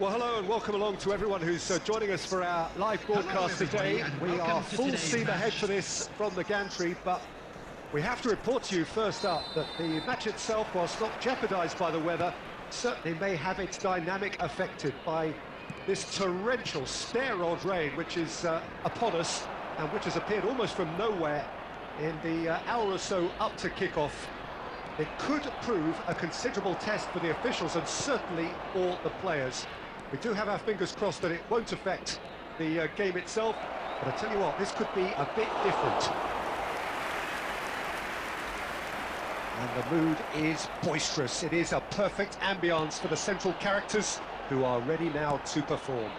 Well, hello and welcome along to everyone who's joining us for our live broadcast today. We are full steam ahead for this from the gantry, but we have to report to you first up that the match itself, whilst not jeopardised by the weather, certainly may have its dynamic affected by this torrential stair-rod rain which is upon us and which has appeared almost from nowhere in the hour or so up to kick-off. It could prove a considerable test for the officials and certainly for the players. We do have our fingers crossed that it won't affect the game itself, but I tell you what, this could be a bit different. And the mood is boisterous. It is a perfect ambience for the central characters who are ready now to perform.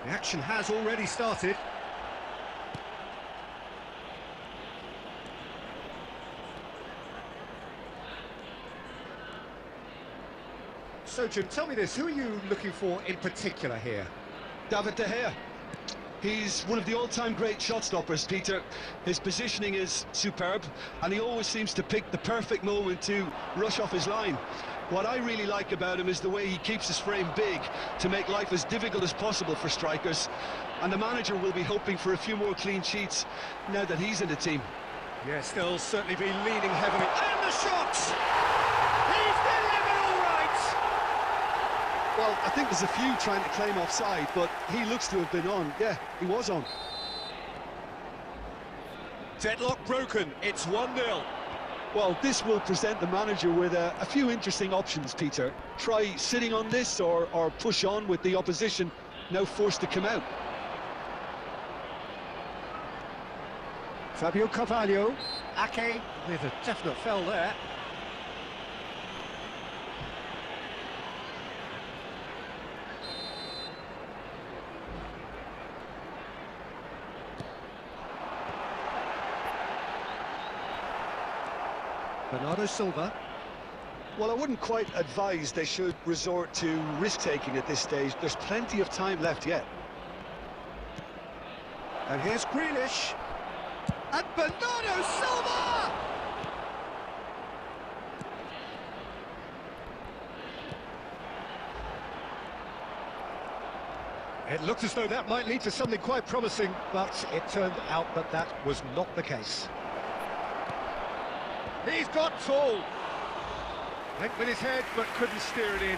The action has already started. So, Jim, tell me this, who are you looking for in particular here? David De Gea. He's one of the all-time great shot-stoppers, Peter. His positioning is superb, and he always seems to pick the perfect moment to rush off his line. What I really like about him is the way he keeps his frame big to make life as difficult as possible for strikers. And the manager will be hoping for a few more clean sheets now that he's in the team. Yes, they'll certainly be leaning heavily. And the shot! He's delivered all right! Well, I think there's a few trying to claim offside, but he looks to have been on. Yeah, he was on. Deadlock broken, it's 1-0. Well, this will present the manager with a few interesting options, Peter. Try sitting on this or push on with the opposition now forced to come out. Fabio Carvalho, Ake with a definite foul there. Bernardo Silva. Well, I wouldn't quite advise they should resort to risk-taking at this stage. There's plenty of time left yet. And here's Grealish. And Bernardo Silva! It looked as though that might lead to something quite promising, but it turned out that that was not the case. He's got tall. Went with his head, but couldn't steer it in.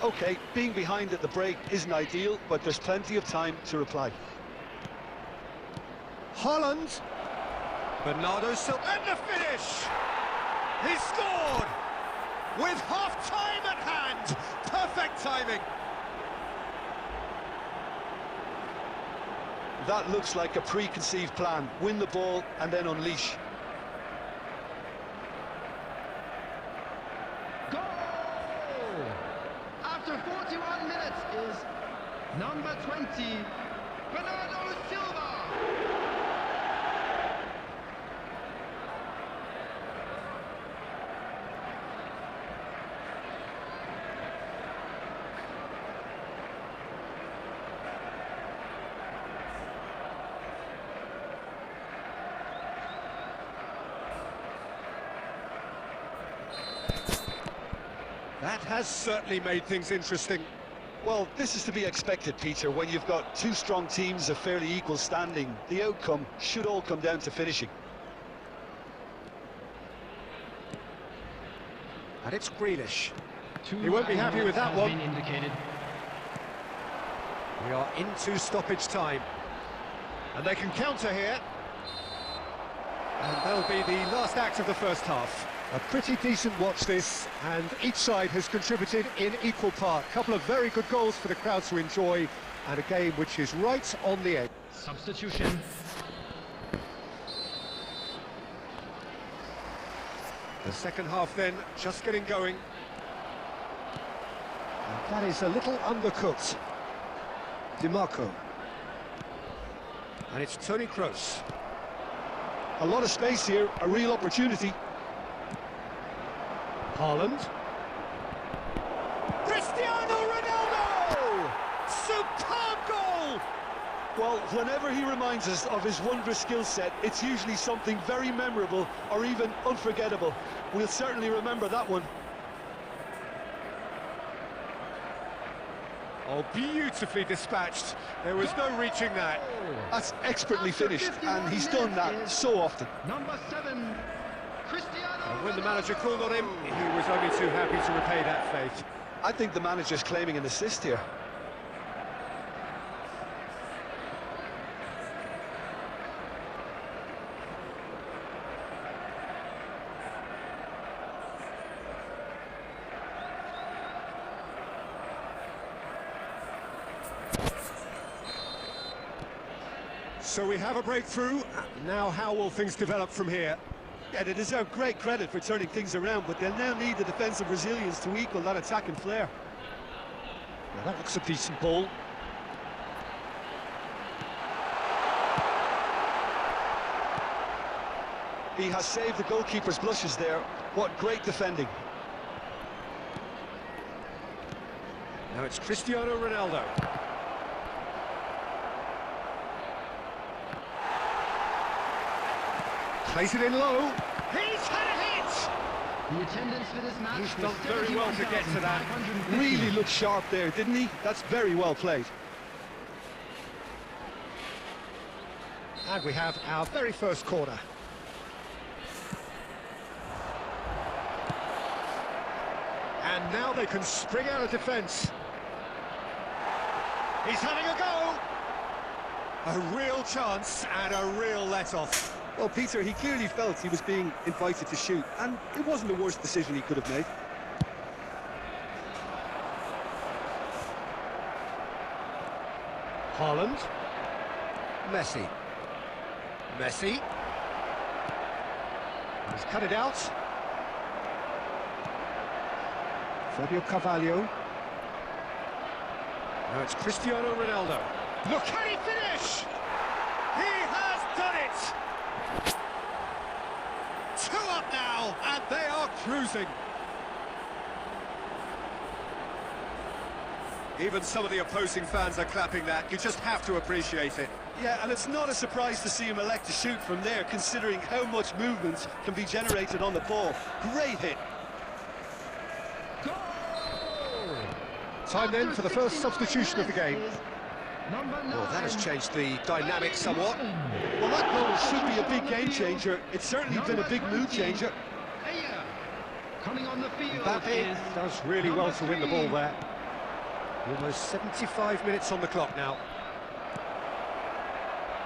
OK, being behind at the break isn't ideal, but there's plenty of time to reply. Haaland. Bernardo Silva. And the finish! He scored! With half-time at hand! Perfect timing! That looks like a preconceived plan. Win the ball and then unleash. Goal! After 41 minutes is number 20, Bernardo Silva. That has certainly made things interesting. Well, this is to be expected, Peter, when you've got two strong teams of fairly equal standing. The outcome should all come down to finishing. And it's Grealish. He won't be happy with that one. We are into stoppage time. And they can counter here. And that'll be the last act of the first half. A pretty decent watch this, and each side has contributed in equal part. A couple of very good goals for the crowd to enjoy, and a game which is right on the edge. Substitution. The second half then, just getting going. And that is a little undercooked. DiMarco. And it's Toni Kroos. A lot of space here, a real opportunity. Haaland. Cristiano Ronaldo! Superb goal! Well, whenever he reminds us of his wondrous skill set, it's usually something very memorable or even unforgettable. We'll certainly remember that one. Oh, beautifully dispatched. There was no reaching that. That's expertly finished, and he's done that so often. Number 7, Cristiano And when the manager called on him, he was only too happy to repay that faith. I think the manager's claiming an assist here. So we have a breakthrough. Now how will things develop from here? Yeah, they deserve great credit for turning things around, but they'll now need the defensive resilience to equal that attacking flair. Well, that looks a decent ball. He has saved the goalkeeper's blushes there. What great defending. Now it's Cristiano Ronaldo. Plays it in low. He's had a hit! The attendance for this match. He's done very well to get to that. Really looked sharp there, didn't he? That's very well played. And we have our very first corner. And now they can spring out of defence. He's having a go! A real chance and a real let-off. Well, Peter, he clearly felt he was being invited to shoot, and it wasn't the worst decision he could have made. Haaland. Messi. Messi. He's cut it out. Fabio Carvalho. Now it's Cristiano Ronaldo. Look, can he finish? He has done it! 2 up now, and they are cruising. Even some of the opposing fans are clapping that. You just have to appreciate it. Yeah, and it's not a surprise to see him elect to shoot from there, considering how much movement can be generated on the ball. Great hit. Time then for the first substitution of the game. Number 9. Well, that has changed the dynamic somewhat. Well, that goal should be a big game changer. It's certainly been a big mood changer. Coming on the field Mbappe does really well to win the ball there. Almost 75 minutes on the clock now.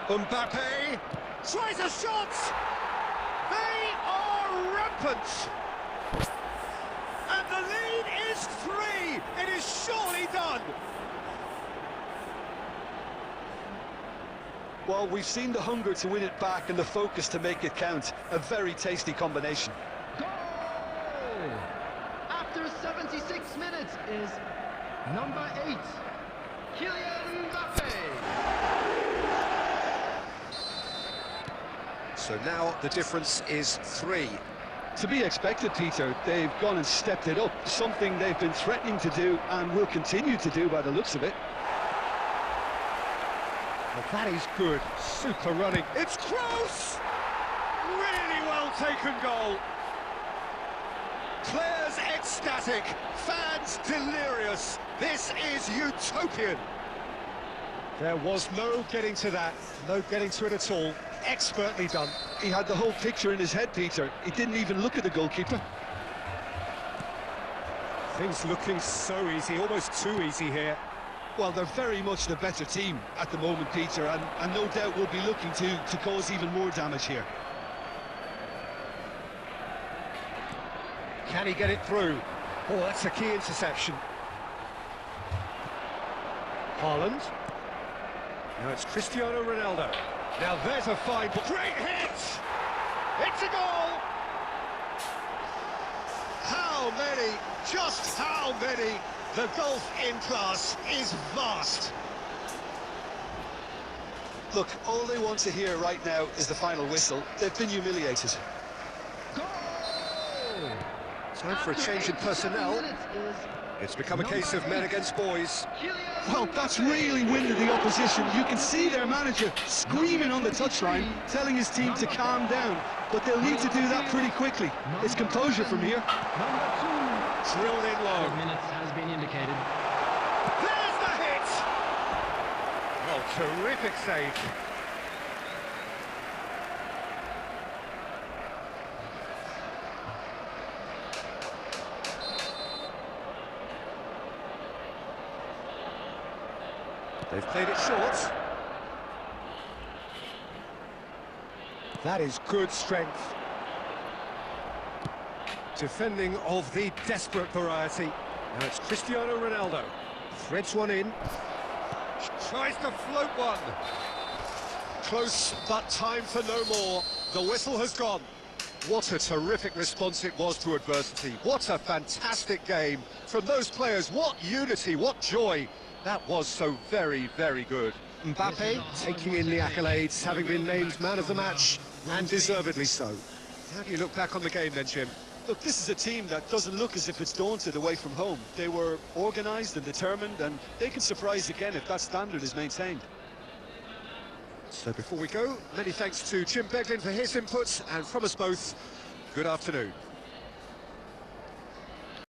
Mbappe tries a shot! They are rampant! And the lead is 3! It is surely done! Well, we've seen the hunger to win it back and the focus to make it count. A very tasty combination. Goal! After 76 minutes is number 8, Kylian Mbappe. So now the difference is 3. To be expected, Peter. They've gone and stepped it up. Something they've been threatening to do and will continue to do by the looks of it. Well, that is good. Super running. It's close! Really well taken goal. Players ecstatic, fans delirious. This is utopian. There was no getting to that, no getting to it at all. Expertly done. He had the whole picture in his head, Peter. He didn't even look at the goalkeeper. Things looking so easy, almost too easy here. Well, they're very much the better team at the moment, Peter, and no doubt will be looking to cause even more damage here. Can he get it through? Oh, that's a key interception. Haaland. Now it's Cristiano Ronaldo. Now there's a fine... Great hit! It's a goal! How many? Just how many? The gulf in class is vast. Look, all they want to hear right now is the final whistle. They've been humiliated. Goal! Time for a change in personnel. It's become a case of men against boys. Well, that's really winded the opposition. You can see their manager screaming on the touchline, telling his team to calm down. But they'll need to do that pretty quickly. It's composure from here. Drilled in low. Minutes has been indicated. There's the hit! Oh, terrific save. They've played it short. That is good strength. Defending of the desperate variety. Now it's Cristiano Ronaldo. Threads one in. Tries to float one. Close, but time for no more. The whistle has gone. What a terrific response it was to adversity. What a fantastic game from those players. What unity, what joy. That was so very, very good. Mbappe taking in the accolades, having been named man of the match, and deservedly so. How do you look back on the game then, Jim? Look, this is a team that doesn't look as if it's daunted away from home. They were organised and determined, and they can surprise again if that standard is maintained. So before we go, many thanks to Jim Beglin for his inputs, and from us both, good afternoon.